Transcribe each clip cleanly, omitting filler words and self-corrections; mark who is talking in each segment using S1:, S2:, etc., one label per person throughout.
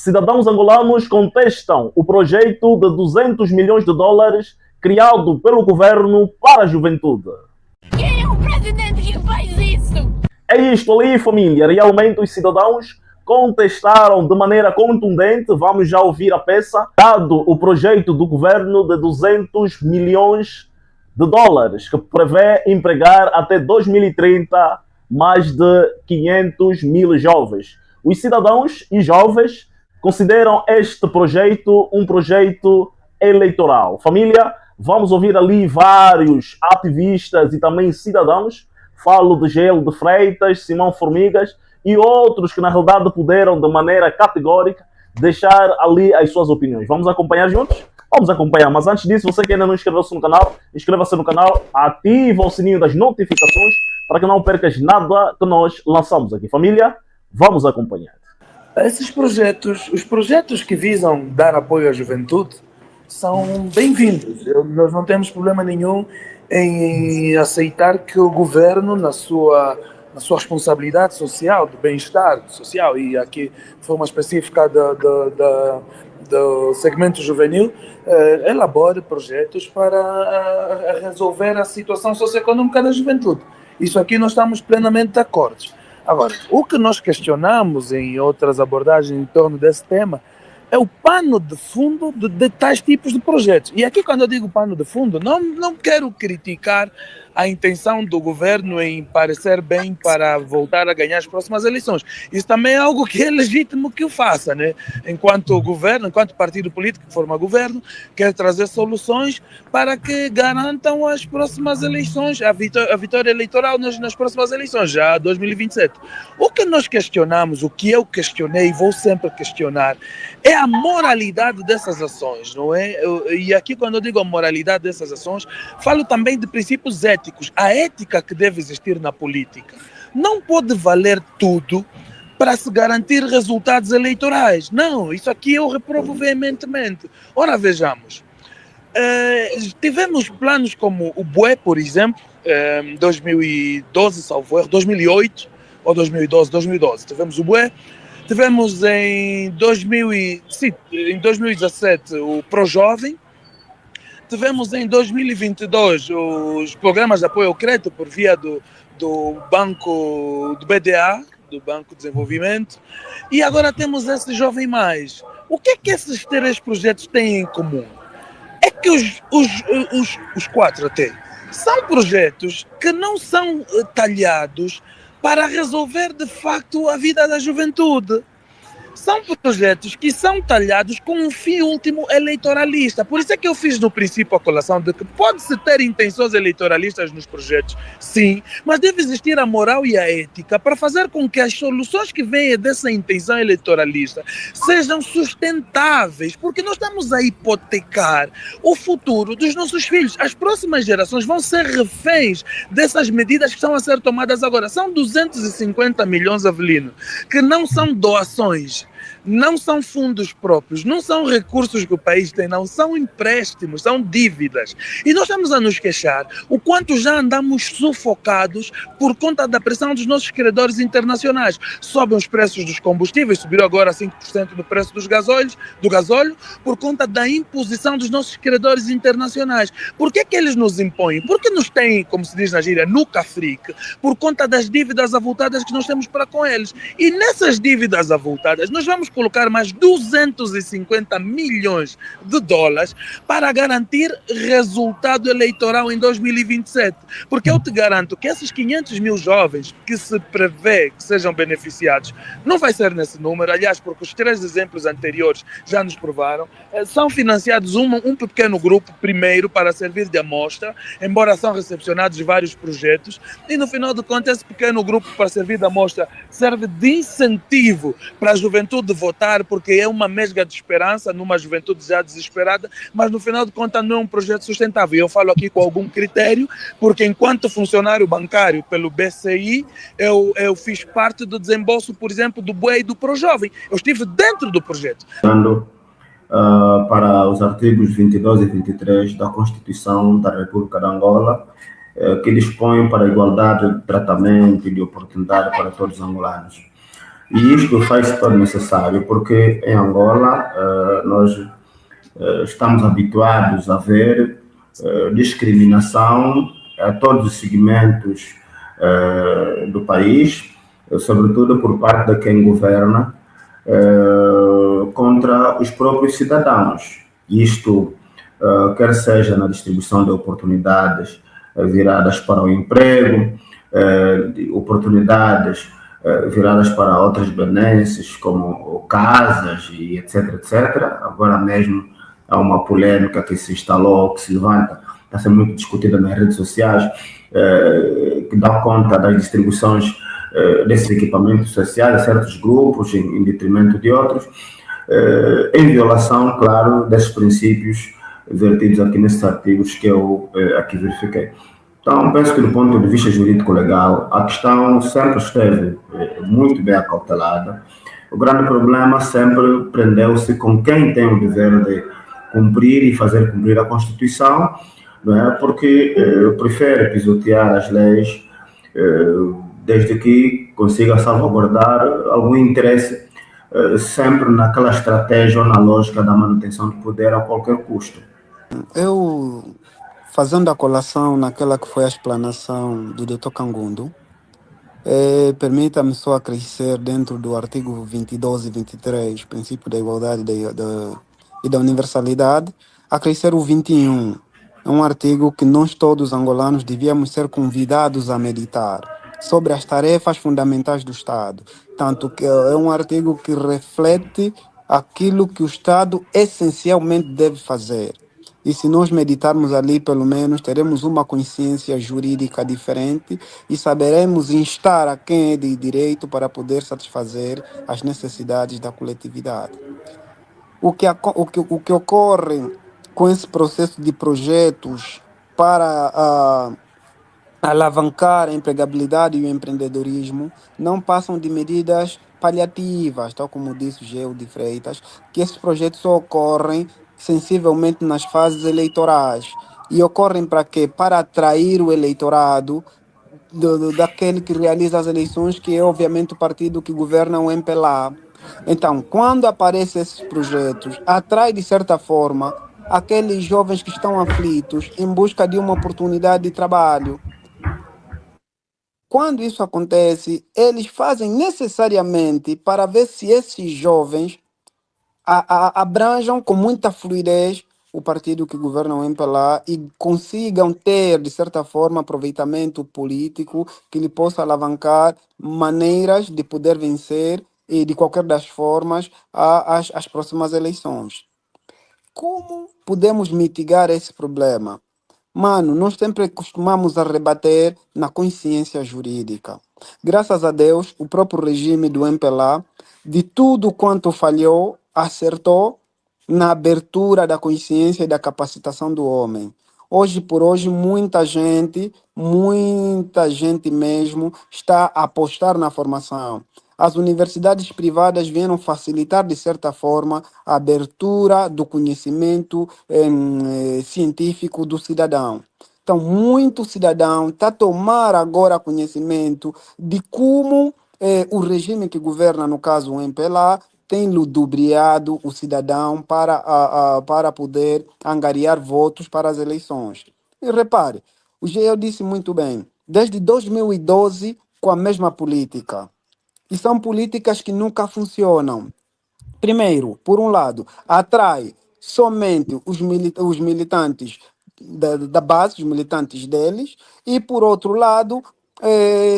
S1: cidadãos angolanos contestam o projeto de 200 milhões de dólares criado pelo governo para a juventude.
S2: Quem é o presidente que faz isso?
S1: É isto ali, família. Realmente os cidadãos contestaram de maneira contundente, vamos já ouvir a peça, dado o projeto do governo de 200 milhões de dólares, que prevê empregar até 2030 mais de 500 mil jovens. Os cidadãos e jovens consideram este projeto um projeto eleitoral. Família, vamos ouvir ali vários ativistas e também cidadãos. Falo de Gelo de Freitas, Simão Formigas e outros que na realidade puderam de maneira categórica deixar ali as suas opiniões. Vamos acompanhar juntos? Vamos acompanhar, mas antes disso, você que ainda não inscreveu-se no canal, inscreva-se no canal, ative o sininho das notificações para que não percas nada que nós lançamos aqui. Família, vamos acompanhar.
S3: Esses projetos, os projetos que visam dar apoio à juventude, são bem-vindos. Nós não temos problema nenhum em aceitar que o governo, na sua responsabilidade social, do bem-estar social, e aqui de forma específica do segmento juvenil, elabore projetos para resolver a situação socioeconômica da juventude. Isso aqui nós estamos plenamente de acordo. Agora, o que nós questionamos em outras abordagens em torno desse tema é o pano de fundo de tais tipos de projetos. E aqui, quando eu digo pano de fundo, não quero criticar a intenção do governo em parecer bem para voltar a ganhar as próximas eleições. Isso também é algo que é legítimo que o faça, né? Enquanto governo, enquanto partido político que forma governo, quer trazer soluções para que garantam as próximas eleições, a vitória eleitoral nas próximas eleições, já 2027. O que nós questionamos, o que eu questionei e vou sempre questionar, é a moralidade dessas ações, não é? E aqui, quando eu digo a moralidade dessas ações, falo também de princípios éticos. A ética que deve existir na política não pode valer tudo para se garantir resultados eleitorais. Não, isso aqui eu reprovo veementemente. Ora, vejamos. Tivemos planos como o BUE, por exemplo, em 2012, salvo erro, 2008 ou 2012, tivemos o BUE. Tivemos em 2017 o ProJovem. Tivemos em 2022 os programas de apoio ao crédito por via do banco do BDA, do Banco de Desenvolvimento, e agora temos esse Jovem Mais. O que é que esses três projetos têm em comum? É que os quatro até são projetos que não são talhados para resolver de facto a vida da juventude. São projetos que são talhados com um fim último eleitoralista. Por isso é que eu fiz no princípio a colação de que pode-se ter intenções eleitoralistas nos projetos, sim, mas deve existir a moral e a ética para fazer com que as soluções que venham dessa intenção eleitoralista sejam sustentáveis, porque nós estamos a hipotecar o futuro dos nossos filhos. As próximas gerações vão ser reféns dessas medidas que estão a ser tomadas agora. São 250 milhões, Avelino, que não são doações, não são fundos próprios, não são recursos que o país tem, não são empréstimos, são dívidas. E nós estamos a nos queixar o quanto já andamos sufocados por conta da pressão dos nossos credores internacionais. Sobem os preços dos combustíveis, subiram agora 5% no preço do gasóleo, por conta da imposição dos nossos credores internacionais. Por que eles nos impõem? Porque nos têm, como se diz na gíria, no cafrique, por conta das dívidas avultadas que nós temos para com eles. E nessas dívidas avultadas, nós vamos colocar mais 250 milhões de dólares para garantir resultado eleitoral em 2027. Porque eu te garanto que esses 500 mil jovens que se prevê que sejam beneficiados, não vai ser nesse número, aliás, porque os três exemplos anteriores já nos provaram, são financiados um pequeno grupo primeiro para servir de amostra, embora são recepcionados vários projetos, e no final de contas esse pequeno grupo para servir de amostra serve de incentivo para a juventude votar, porque é uma mesga de esperança numa juventude já desesperada, mas no final de contas não é um projeto sustentável. Eu falo aqui com algum critério, porque enquanto funcionário bancário pelo BCI, eu fiz parte do desembolso, por exemplo, do BUE e do ProJovem. Eu estive dentro do projeto.
S4: Para os artigos 22 e 23 da Constituição da República de Angola, que dispõem para a igualdade de tratamento e de oportunidade para todos os angolanos. E isto faz-se todo necessário, porque em Angola nós estamos habituados a ver discriminação a todos os segmentos do país, sobretudo por parte de quem governa, contra os próprios cidadãos. Isto quer seja na distribuição de oportunidades viradas para o emprego, oportunidades viradas para outras benesses, como casas e etc, etc. Agora mesmo há uma polêmica que se instalou, que se levanta, está sendo muito discutida nas redes sociais, que dá conta das distribuições desses equipamentos sociais a certos grupos, em detrimento de outros, em violação, claro, desses princípios vertidos aqui nesses artigos que eu aqui verifiquei. Então, penso que do ponto de vista jurídico-legal, a questão sempre esteve muito bem acautelada. O grande problema sempre prendeu-se com quem tem o dever de cumprir e fazer cumprir a Constituição, não é? Porque prefere pisotear as leis desde que consiga salvaguardar algum interesse, sempre naquela estratégia ou na lógica da manutenção do poder a qualquer custo.
S5: Eu, fazendo a colação naquela que foi a explanação do Dr. Cangundo, permita-me só acrescer dentro do artigo 22 e 23, princípio da igualdade e da universalidade, acrescer o 21. É um artigo que nós todos angolanos devíamos ser convidados a meditar sobre as tarefas fundamentais do Estado. Tanto que é um artigo que reflete aquilo que o Estado essencialmente deve fazer. E se nós meditarmos ali, pelo menos, teremos uma consciência jurídica diferente e saberemos instar a quem é de direito para poder satisfazer as necessidades da coletividade. O que ocorre com esse processo de projetos para alavancar a empregabilidade e o empreendedorismo não passam de medidas paliativas, tal como disse o Geo de Freitas, que esses projetos só ocorrem sensivelmente nas fases eleitorais. E ocorrem para quê? Para atrair o eleitorado daquele que realiza as eleições, que é obviamente o partido que governa o MPLA. Então, quando aparecem esses projetos, atrai de certa forma aqueles jovens que estão aflitos em busca de uma oportunidade de trabalho. Quando isso acontece, eles fazem necessariamente para ver se esses jovens abranjam com muita fluidez o partido que governa o MPLA e consigam ter, de certa forma, aproveitamento político que lhe possa alavancar maneiras de poder vencer e, de qualquer das formas, as próximas eleições. Como podemos mitigar esse problema? Mano, nós sempre costumamos a rebater na consciência jurídica. Graças a Deus, o próprio regime do MPLA, de tudo quanto falhou, acertou na abertura da consciência e da capacitação do homem. Hoje por hoje, muita gente mesmo, está a apostar na formação. As universidades privadas vieram facilitar, de certa forma, a abertura do conhecimento científico do cidadão. Então, muito cidadão está a tomar agora conhecimento de como o regime que governa, no caso o MPLA, tem ludibriado o cidadão para poder angariar votos para as eleições. E repare, o GEO disse muito bem, desde 2012, com a mesma política. E são políticas que nunca funcionam. Primeiro, por um lado, atrai somente os militantes da base, os militantes deles, e por outro lado,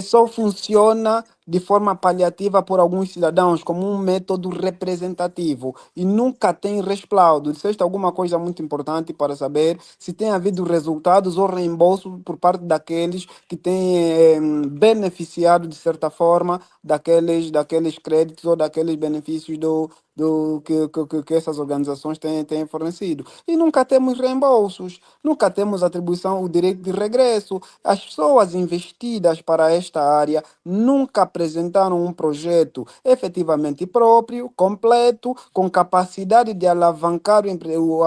S5: só funciona de forma paliativa por alguns cidadãos como um método representativo e nunca tem respaldo. Disseste alguma coisa muito importante para saber se tem havido resultados ou reembolso por parte daqueles que têm beneficiado de certa forma daqueles créditos ou daqueles benefícios que essas organizações têm fornecido. E nunca temos reembolsos, nunca temos atribuição, o direito de regresso. As pessoas investidas para esta área nunca apresentaram um projeto efetivamente próprio, completo, com capacidade de alavancar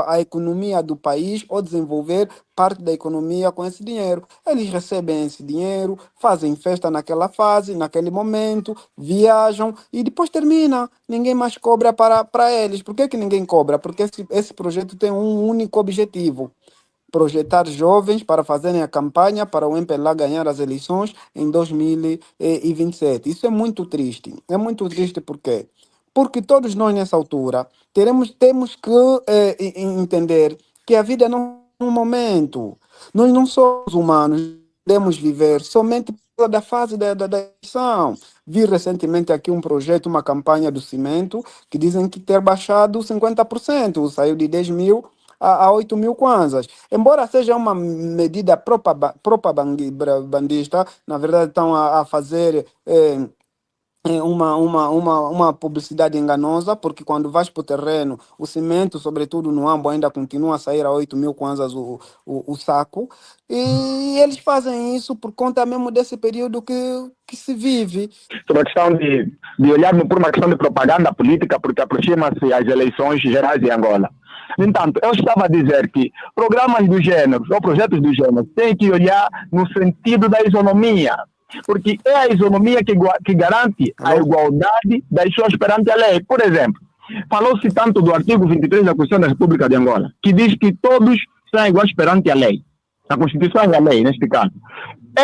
S5: a economia do país ou desenvolver parte da economia com esse dinheiro. Eles recebem esse dinheiro, fazem festa naquela fase, naquele momento, viajam e depois termina. Ninguém mais cobra para eles. Por que ninguém cobra? Porque esse projeto tem um único objetivo: projetar jovens para fazerem a campanha para o MPLA ganhar as eleições em 2027. Isso é muito triste. É muito triste por quê? Porque todos nós, nessa altura, temos que entender que a vida não é um momento. Nós não somos humanos, podemos viver somente por causa da fase da eleição. Vi recentemente aqui um projeto, uma campanha do cimento, que dizem que ter baixado 50%, saiu de 10 mil a 8 mil kwanzas. Embora seja uma medida propagandista, na verdade estão a fazer uma publicidade enganosa, porque quando vais para o terreno, o cimento, sobretudo no Ambo, ainda continua a sair a 8 mil kwanzas o saco. E eles fazem isso por conta mesmo desse período que se vive.
S6: Sobre a questão de olharmos por uma questão de propaganda política, porque aproxima-se as eleições gerais em Angola. No entanto, eu estava a dizer que programas do gênero, ou projetos do gênero, têm que olhar no sentido da isonomia, porque é a isonomia que garante a igualdade das pessoas perante a lei. Por exemplo, falou-se tanto do artigo 23 da Constituição da República de Angola, que diz que todos são iguais perante a lei. A Constituição é a lei, neste caso.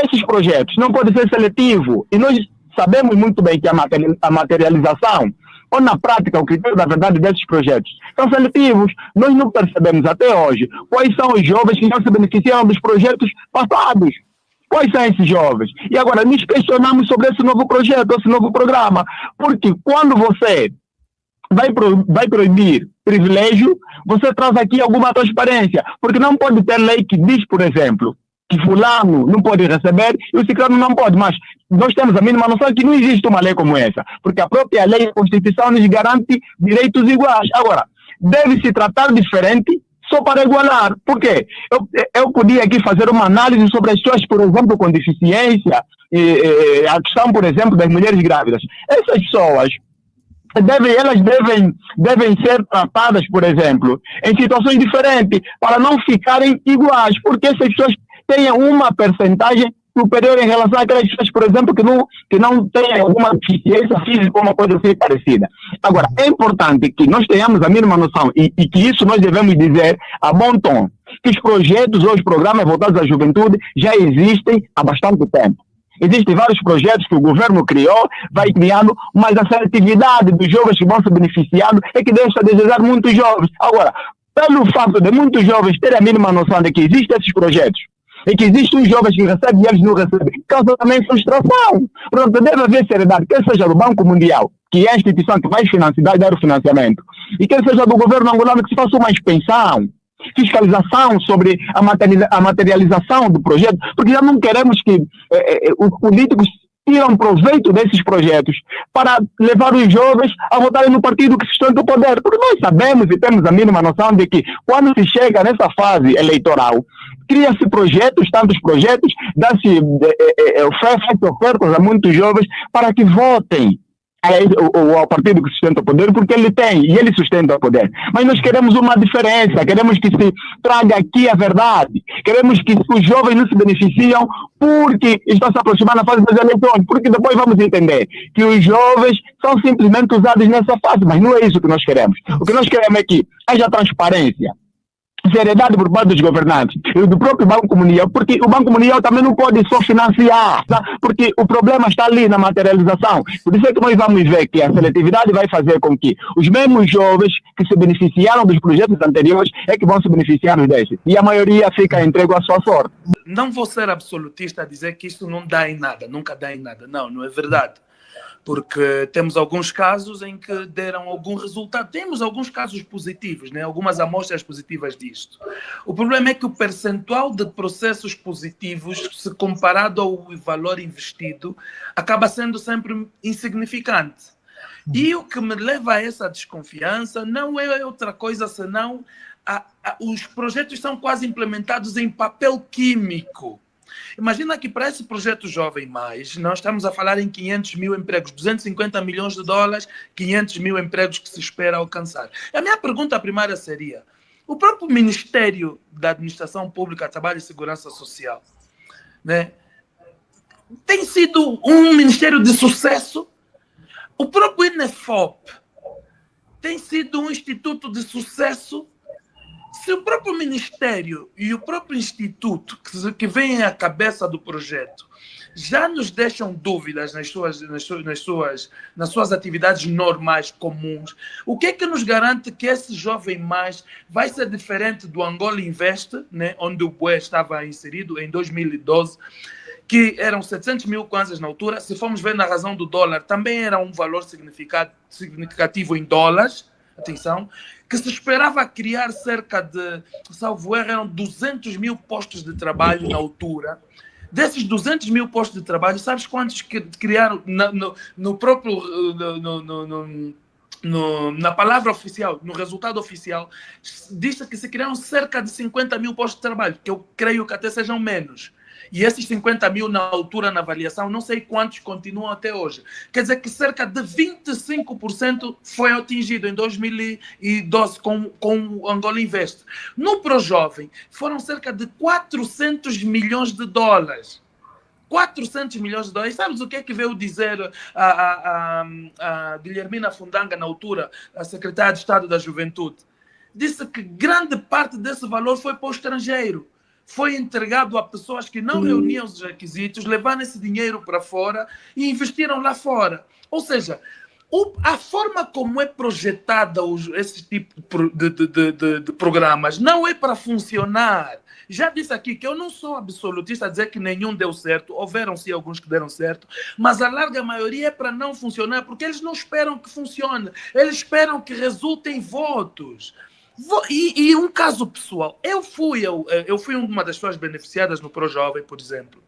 S6: Esses projetos não podem ser seletivos, e nós sabemos muito bem que a materialização, ou na prática, o critério da verdade desses projetos são seletivos. Nós não percebemos até hoje quais são os jovens que já se beneficiaram dos projetos passados. Quais são esses jovens? E agora nos questionamos sobre esse novo projeto, esse novo programa. Porque quando você vai proibir privilégio, você traz aqui alguma transparência. Porque não pode ter lei que diz, por exemplo, que fulano não pode receber e o ciclano não pode, mas nós temos a mínima noção que não existe uma lei como essa, porque a própria lei e a Constituição nos garante direitos iguais. Agora, deve se tratar diferente só para igualar. Por quê? Eu podia aqui fazer uma análise sobre as pessoas, por exemplo, com deficiência, a questão, por exemplo, das mulheres grávidas. Essas pessoas devem ser tratadas, por exemplo, em situações diferentes, para não ficarem iguais, porque essas pessoas tenham uma percentagem superior em relação àquelas pessoas, por exemplo, que não têm alguma deficiência física ou uma coisa assim parecida. Agora, é importante que nós tenhamos a mínima noção e que isso nós devemos dizer a bom tom, que os projetos ou os programas voltados à juventude já existem há bastante tempo. Existem vários projetos que o governo criou, vai criando, mas a seletividade dos jovens que vão se beneficiando é que deixa a desejar muitos jovens. Agora, pelo fato de muitos jovens terem a mínima noção de que existem esses projetos, e que existem os jovens que recebem e eles não recebem, causa também frustração. Portanto, deve haver seriedade, quer seja do Banco Mundial, que é a instituição que vai financiar e dar o financiamento, e quer seja do governo angolano, que se faça uma inspeção, fiscalização sobre a materialização do projeto, porque já não queremos que os políticos tiram proveito desses projetos para levar os jovens a votarem no partido que sustenta o poder. Porque nós sabemos e temos a mínima noção de que quando se chega nessa fase eleitoral, cria-se projetos, tantos projetos, dá-se ofertas a muitos jovens para que votem ao partido que sustenta o poder, porque ele tem, e ele sustenta o poder. Mas nós queremos uma diferença, queremos que se traga aqui a verdade, queremos que os jovens não se beneficiam porque estão se aproximando na fase das eleições, porque depois vamos entender que os jovens são simplesmente usados nessa fase, mas não é isso que nós queremos. O que nós queremos é que haja transparência, seriedade por parte dos governantes e do próprio Banco Mundial, porque o Banco Mundial também não pode só financiar, tá? Porque o problema está ali na materialização. Por isso é que nós vamos ver que a seletividade vai fazer com que os mesmos jovens que se beneficiaram dos projetos anteriores é que vão se beneficiar destes. E a maioria fica entregue à sua sorte.
S3: Não vou ser absolutista a dizer que isso não dá em nada, nunca dá em nada. Não, não é verdade. Porque temos alguns casos em que deram algum resultado. Temos alguns casos positivos, né? Algumas amostras positivas disto. O problema é que o percentual de processos positivos, se comparado ao valor investido, acaba sendo sempre insignificante. E o que me leva a essa desconfiança não é outra coisa senão os projetos são quase implementados em papel químico. Imagina que para esse projeto Jovem Mais, nós estamos a falar em 500 mil empregos, 250 milhões de dólares, 500 mil empregos que se espera alcançar. A minha pergunta primária seria, O próprio Ministério da Administração Pública, Trabalho e Segurança Social, né, tem sido um ministério de sucesso. O próprio INEFOP tem sido um instituto de sucesso. Se o próprio Ministério e o próprio Instituto, que vem à cabeça do projeto, já nos deixam dúvidas nas suas atividades normais, comuns, o que é que nos garante que esse Jovem Mais vai ser diferente do Angola Invest, né, onde o BUE estava inserido em 2012, que eram 700 mil kwanzas na altura. Se formos ver na razão do dólar, também era um valor significativo em dólares, atenção, que se esperava criar cerca de, salvo erro, eram 200 mil postos de trabalho na altura. Desses 200 mil postos de trabalho, sabes quantos que criaram no próprio... na palavra oficial, no resultado oficial, disse que se criaram cerca de 50 mil postos de trabalho, que eu creio que até sejam menos. E esses 50 mil na altura, na avaliação, não sei quantos continuam até hoje. Quer dizer que cerca de 25% foi atingido em 2012 com o Angola Invest. No ProJovem, foram cerca de 400 milhões de dólares. 400 milhões de dólares. Sabes o que é que veio dizer a Guilhermina Fundanga, na altura, a secretária de Estado da Juventude? Disse que grande parte desse valor foi para o estrangeiro. Foi entregado a pessoas que não reuniam os requisitos, levaram esse dinheiro para fora e investiram lá fora. Ou seja, a forma como é projetada esse tipo de programas não é para funcionar. Já disse aqui que eu não sou absolutista a dizer que nenhum deu certo. Houveram sim alguns que deram certo, mas a larga maioria é para não funcionar, porque eles não esperam que funcione. Eles esperam que resultem votos. E um caso pessoal, eu fui uma das pessoas beneficiadas no ProJovem, por exemplo.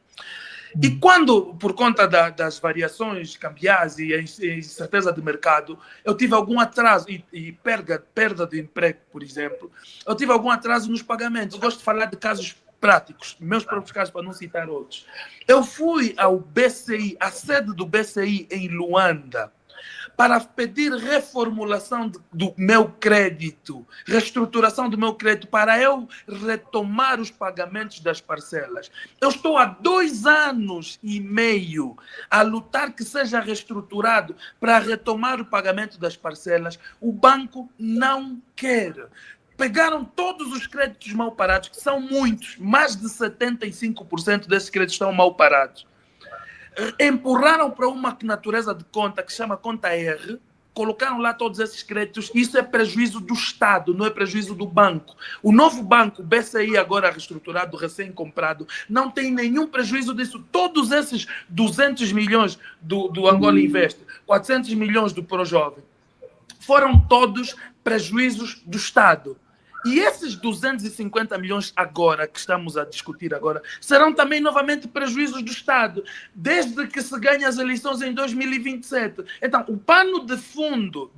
S3: E quando, por conta das variações cambiais e incerteza de mercado, eu tive algum atraso e perda de emprego, por exemplo, eu tive algum atraso nos pagamentos. Eu gosto de falar de casos práticos, meus próprios casos, para não citar outros. Eu fui ao BCI, à sede do BCI em Luanda, para pedir reformulação do meu crédito, reestruturação do meu crédito, para eu retomar os pagamentos das parcelas. Eu estou há 2 anos e meio a lutar que seja reestruturado para retomar o pagamento das parcelas. O banco não quer. Pegaram todos os créditos mal parados, que são muitos, mais de 75% desses créditos estão mal parados. Empurraram para uma natureza de conta que se chama conta R, colocaram lá todos esses créditos. Isso é prejuízo do Estado, não é prejuízo do banco. O novo banco, o BCI, agora reestruturado, recém-comprado, não tem nenhum prejuízo disso. Todos esses 200 milhões do Angola Invest, 400 milhões do ProJovem, foram todos prejuízos do Estado. E esses 250 milhões agora, que estamos a discutir agora, serão também novamente prejuízos do Estado, desde que se ganhe as eleições em 2027. Então, o pano de fundo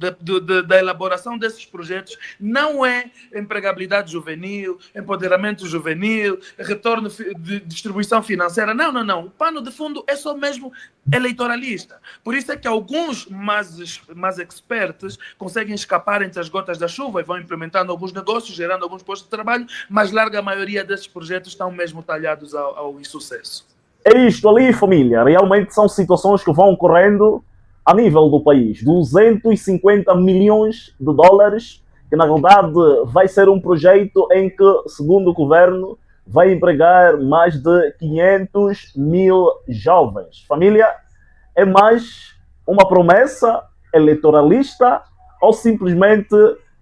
S3: da elaboração desses projetos não é empregabilidade juvenil, empoderamento juvenil, retorno de distribuição financeira. Não, não, não. O pano de fundo é só mesmo eleitoralista. Por isso é que alguns mais expertos conseguem escapar entre as gotas da chuva e vão implementando alguns negócios, gerando alguns postos de trabalho, mas larga maioria desses projetos estão mesmo talhados ao insucesso.
S1: É isto ali, família. Realmente são situações que vão ocorrendo a nível do país. 250 milhões de dólares, que na verdade vai ser um projeto em que, segundo o governo, vai empregar mais de 500 mil jovens. Família, é mais uma promessa eleitoralista ou simplesmente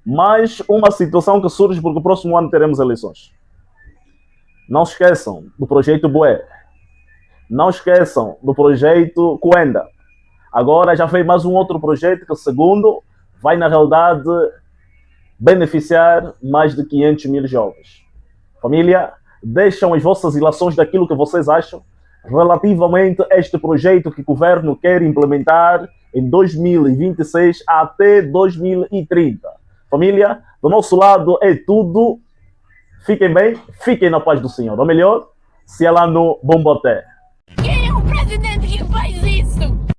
S1: mais uma situação que surge porque o próximo ano teremos eleições? Não se esqueçam do projeto BUE. Não esqueçam do projeto Cuenda. Agora já veio mais um outro projeto que, segundo, vai na realidade beneficiar mais de 500 mil jovens. Família, deixam as vossas ilações daquilo que vocês acham relativamente a este projeto que o governo quer implementar em 2026 até 2030. Família, do nosso lado é tudo. Fiquem bem, fiquem na paz do Senhor. Ou melhor, se é lá no Bomboté.